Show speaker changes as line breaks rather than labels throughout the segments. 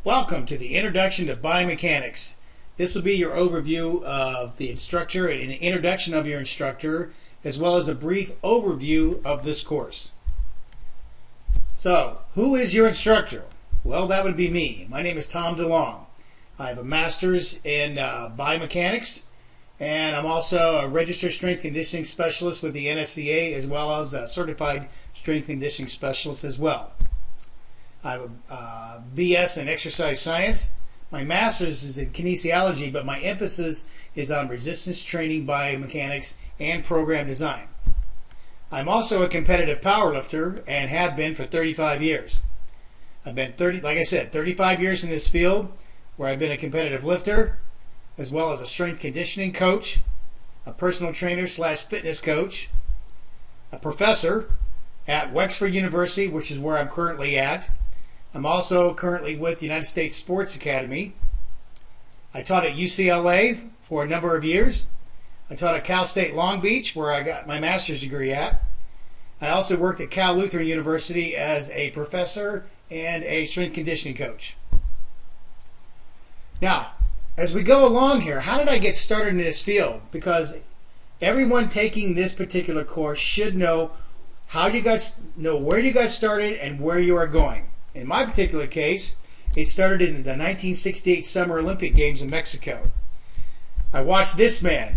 Welcome to the Introduction to Biomechanics. This will be your overview of the instructor and an introduction of your instructor, as well as a brief overview of this course. So, who is your instructor? Well, that would be me. My name is Tom DeLong. I have a master's in biomechanics, and I'm also a registered strength conditioning specialist with the NSCA, as well as a certified strength conditioning specialist as well. I have a BS in exercise science. My master's is in kinesiology, but my emphasis is on resistance training, biomechanics, and program design. I'm also a competitive powerlifter and have been for 35 years. I've been 35 years in this field, where I've been a competitive lifter, as well as a strength conditioning coach, a personal trainer / fitness coach, a professor at Wexford University, which is where I'm currently at. I'm also currently with the United States Sports Academy. I taught at UCLA for a number of years. I taught at Cal State Long Beach, where I got my master's degree at. I also worked at Cal Lutheran University as a professor and a strength conditioning coach. Now, as we go along here, how did I get started in this field? Because everyone taking this particular course should know where you got started and where you are going. In my particular case, it started in the 1968 Summer Olympic Games in Mexico. I watched this man,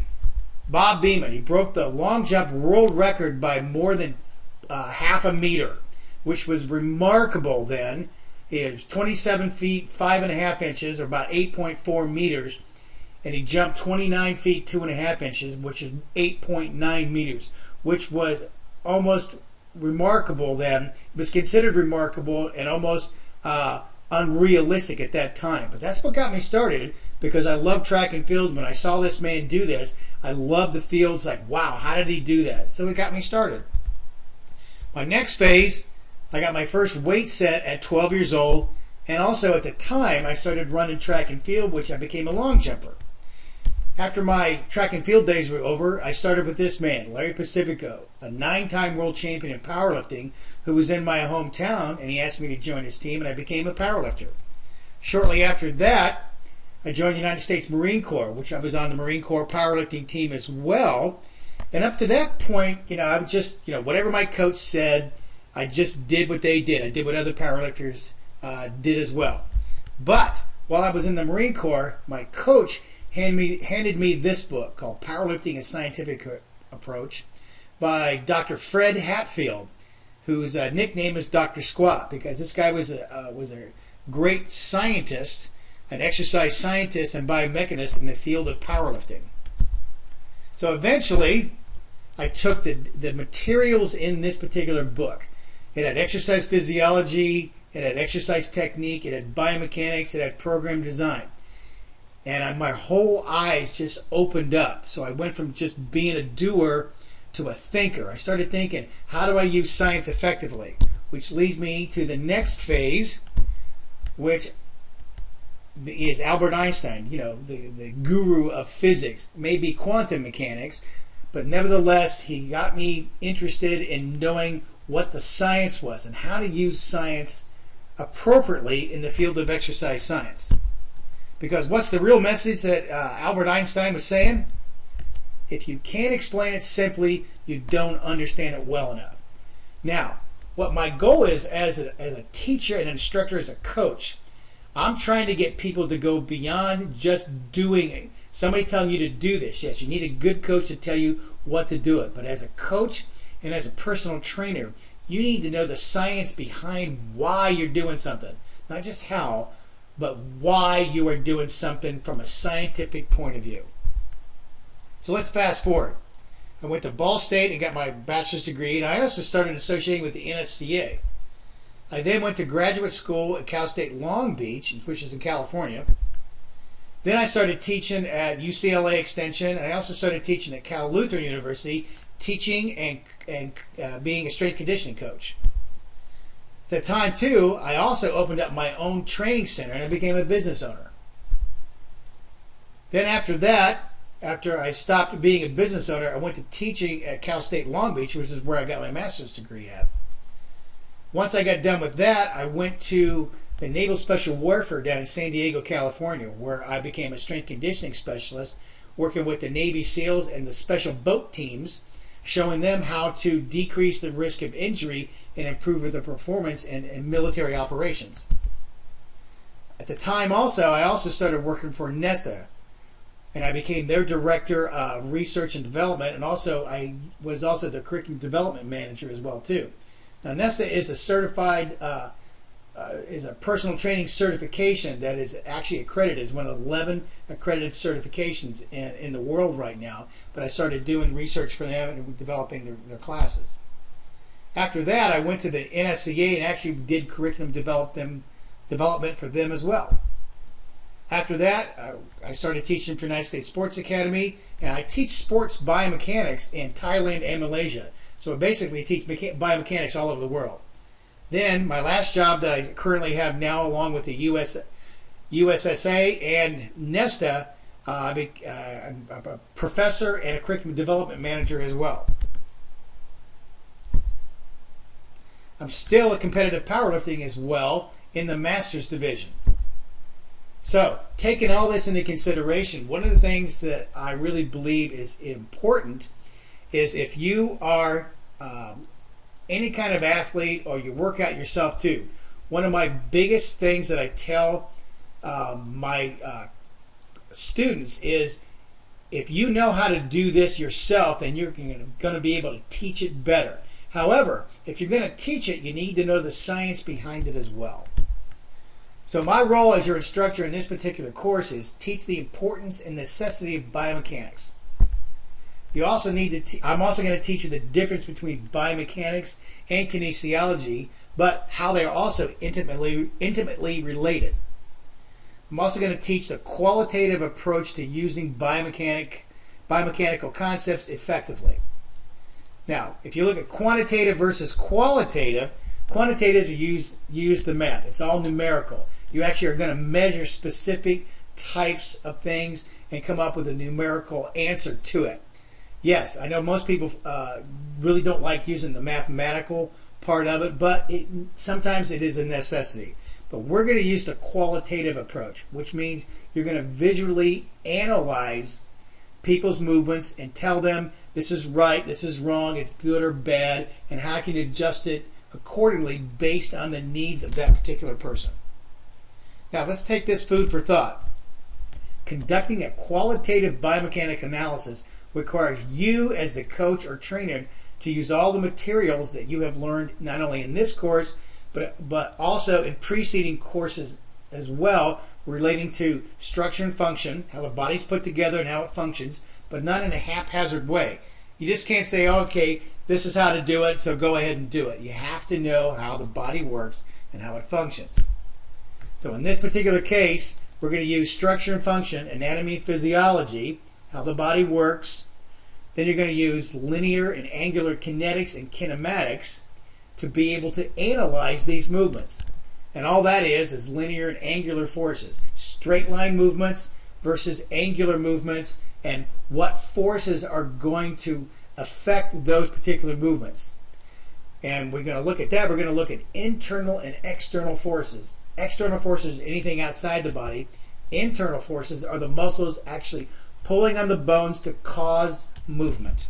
Bob Beamon. He broke the long jump world record by more than half a meter, which was remarkable then. It was 27 feet 5.5 inches, or about 8.4 meters, and he jumped 29 feet 2.5 inches, which is 8.9 meters, which was almost remarkable then. It was considered remarkable and almost unrealistic at that time. But that's what got me started, because I love track and field. When I saw this man do this, I loved the fields. Like, wow, how did he do that? So it got me started. My next phase, I got my first weight set at 12 years old, and also at the time I started running track and field, which I became a long jumper. After my track and field days were over, I started with this man, Larry Pacifico, a 9-time world champion in powerlifting, who was in my hometown, and he asked me to join his team, and I became a powerlifter. Shortly after that, I joined the United States Marine Corps, which I was on the Marine Corps powerlifting team as well. And up to that point, I would just, whatever my coach said, I just did what they did. I did what other powerlifters did as well. But while I was in the Marine Corps, my coach handed me this book called Powerlifting: A Scientific Approach by Dr. Fred Hatfield, whose nickname is Dr. Squat, because this guy was a great scientist, an exercise scientist and biomechanist in the field of powerlifting. So eventually, I took the materials in this particular book. It had exercise physiology, it had exercise technique, it had biomechanics, it had program design. And my whole eyes just opened up. So I went from just being a doer to a thinker. I started thinking, how do I use science effectively? Which leads me to the next phase, which is Albert Einstein, the guru of physics, maybe quantum mechanics, but nevertheless, he got me interested in knowing what the science was and how to use science appropriately in the field of exercise science. Because what's the real message that Albert Einstein was saying? If you can't explain it simply, you don't understand it well enough. Now, what my goal is as a teacher and instructor, as a coach, I'm trying to get people to go beyond just doing it. Somebody telling you to do this. Yes, you need a good coach to tell you what to do it. But as a coach and as a personal trainer, you need to know the science behind why you're doing something. Not just how, but why you are doing something from a scientific point of view. So let's fast forward. I went to Ball State and got my bachelor's degree, and I also started associating with the NSCA. I then went to graduate school at Cal State Long Beach, which is in California. Then I started teaching at UCLA Extension, and I also started teaching at Cal Lutheran University, teaching and being a strength conditioning coach. At the time, too, I also opened up my own training center, and I became a business owner. Then after that, after I stopped being a business owner, I went to teaching at Cal State Long Beach, which is where I got my master's degree at. Once I got done with that, I went to the Naval Special Warfare down in San Diego, California, where I became a strength conditioning specialist, working with the Navy SEALs and the special boat teams, showing them how to decrease the risk of injury and improve their performance in military operations. At the time I also started working for Nesta, and I became their director of research and development, and I was also the curriculum development manager as well too. Now Nesta is a certified, is a personal training certification that is actually accredited. It's one of 11 accredited certifications in the world right now. But I started doing research for them and developing their classes. After that, I went to the NSCA and actually did curriculum development for them as well. After that, I started teaching for United States Sports Academy, and I teach sports biomechanics in Thailand and Malaysia. So basically, I teach biomechanics all over the world. Then, my last job that I currently have now, along with the USSA and Nesta, I'm a professor and a curriculum development manager as well. I'm still a competitive powerlifting as well in the Masters division. So, taking all this into consideration, one of the things that I really believe is important is if you are any kind of athlete or you work out yourself too, one of my biggest things that I tell my students is if you know how to do this yourself, then you're going to be able to teach it better. However, if you're going to teach it, you need to know the science behind it as well. So my role as your instructor in this particular course is teach the importance and necessity of biomechanics. You also need to. I'm also going to teach you the difference between biomechanics and kinesiology, but how they're also intimately related. I'm also going to teach the qualitative approach to using biomechanical concepts effectively. Now, if you look at quantitative versus qualitative, quantitative use the math. It's all numerical. You actually are going to measure specific types of things and come up with a numerical answer to it. Yes, I know most people really don't like using the mathematical part of it, but sometimes it is a necessity. But we're going to use the qualitative approach, which means you're going to visually analyze people's movements and tell them this is right, this is wrong, it's good or bad, and how can you adjust it accordingly based on the needs of that particular person. Now let's take this food for thought. Conducting a qualitative biomechanic analysis requires you as the coach or trainer to use all the materials that you have learned not only in this course but also in preceding courses as well, relating to structure and function, how the body's put together and how it functions, but not in a haphazard way. You just can't say, okay, this is how to do it, so go ahead and do it. You have to know how the body works and how it functions. So in this particular case, we're going to use structure and function, anatomy and physiology, how the body works. Then you're going to use linear and angular kinetics and kinematics to be able to analyze these movements. And all that is linear and angular forces. Straight line movements versus angular movements, and what forces are going to affect those particular movements. And we're going to look at that. We're going to look at internal and external forces. External forces are anything outside the body. Internal forces are the muscles actually pulling on the bones to cause movement.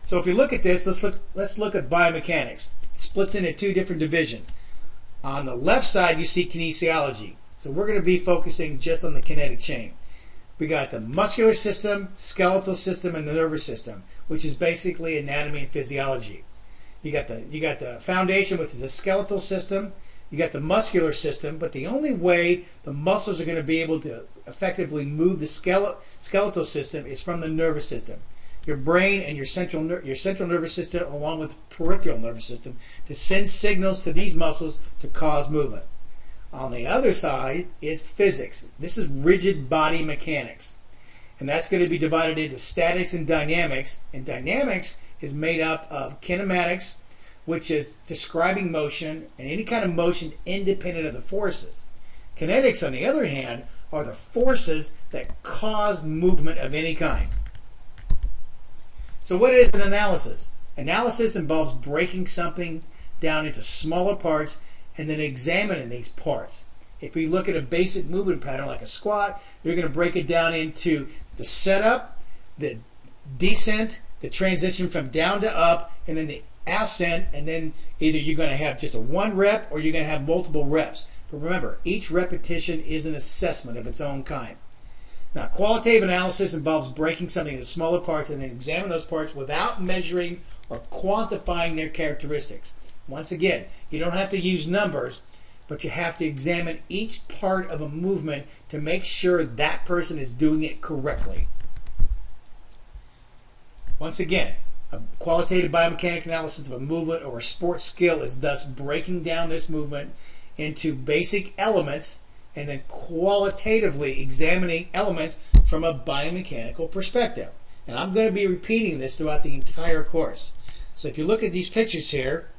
So if you look at this, let's look at biomechanics. It splits into two different divisions. On the left side, you see kinesiology. So we're going to be focusing just on the kinetic chain. We got the muscular system, skeletal system, and the nervous system, which is basically anatomy and physiology. You got the foundation, which is the skeletal system. You got the muscular system, but the only way the muscles are going to be able to effectively move the skeletal system is from the nervous system. Your brain and your central nervous system, along with peripheral nervous system, to send signals to these muscles to cause movement. On the other side is physics. This is rigid body mechanics. And that's going to be divided into statics and dynamics. And dynamics is made up of kinematics, which is describing motion and any kind of motion independent of the forces. Kinetics, on the other hand, are the forces that cause movement of any kind. So what is an analysis? Analysis involves breaking something down into smaller parts and then examining these parts. If we look at a basic movement pattern like a squat, you're going to break it down into the setup, the descent, the transition from down to up, and then the ascent, and then either you're going to have just a one rep or you're going to have multiple reps. But remember, each repetition is an assessment of its own kind. Now, qualitative analysis involves breaking something into smaller parts and then examine those parts without measuring or quantifying their characteristics. Once again, you don't have to use numbers, but you have to examine each part of a movement to make sure that person is doing it correctly. Once again, a qualitative biomechanic analysis of a movement or a sports skill is thus breaking down this movement into basic elements and then qualitatively examining elements from a biomechanical perspective. And I'm going to be repeating this throughout the entire course. So if you look at these pictures here,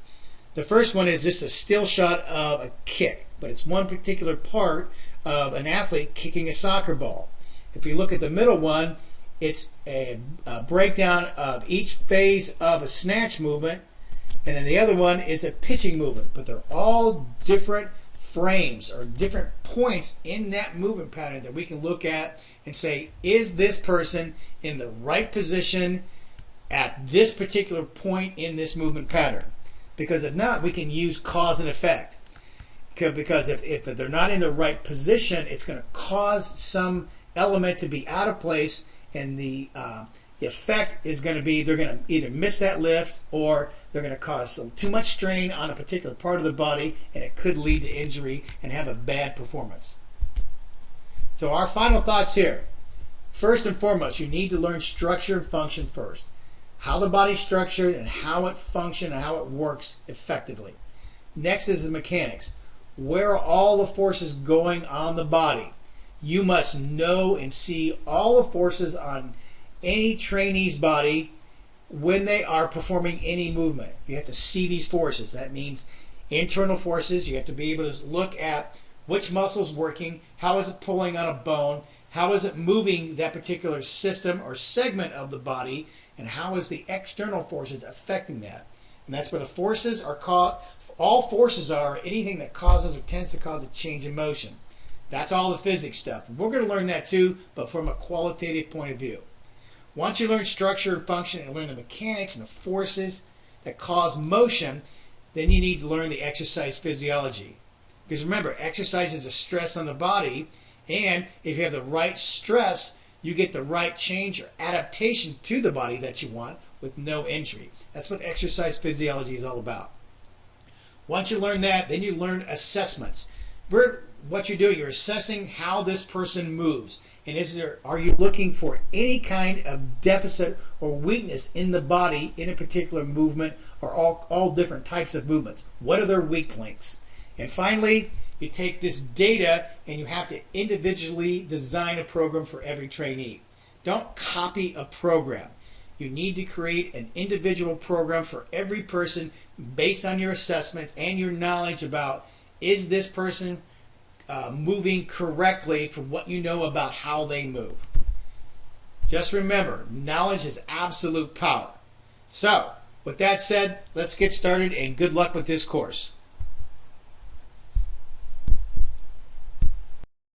the first one is just a still shot of a kick, but it's one particular part of an athlete kicking a soccer ball. If you look at the middle one, it's a breakdown of each phase of a snatch movement, and then the other one is a pitching movement. But they're all different frames or different points in that movement pattern that we can look at and say, is this person in the right position at this particular point in this movement pattern? Because if not, we can use cause and effect. Because if they're not in the right position, it's going to cause some element to be out of place, and the effect is going to be they're going to either miss that lift or they're going to cause too much strain on a particular part of the body, and it could lead to injury and have a bad performance. So our final thoughts here. First and foremost, you need to learn structure and function first. How the body's structured and how it functions and how it works effectively. Next is the mechanics. Where are all the forces going on the body? You must know and see all the forces on any trainee's body when they are performing any movement. You have to see these forces. That means internal forces. You have to be able to look at which muscle's working, how is it pulling on a bone, how is it moving that particular system or segment of the body, and how is the external forces affecting that. And that's where the forces are called. All forces are anything that causes or tends to cause a change in motion. That's all the physics stuff. We're going to learn that too, but from a qualitative point of view. Once you learn structure and function and learn the mechanics and the forces that cause motion, then you need to learn the exercise physiology. Because remember, exercise is a stress on the body, and if you have the right stress, you get the right change or adaptation to the body that you want with no injury. That's what exercise physiology is all about. Once you learn that, then you learn assessments. What you're doing, you're assessing how this person moves. And are you looking for any kind of deficit or weakness in the body in a particular movement, or all different types of movements? What are their weak links? And finally, you take this data and you have to individually design a program for every trainee. Don't copy a program. You need to create an individual program for every person based on your assessments and your knowledge about, is this person moving correctly from what you know about how they move. Just remember, knowledge is absolute power. So, with that said, let's get started, and good luck with this course.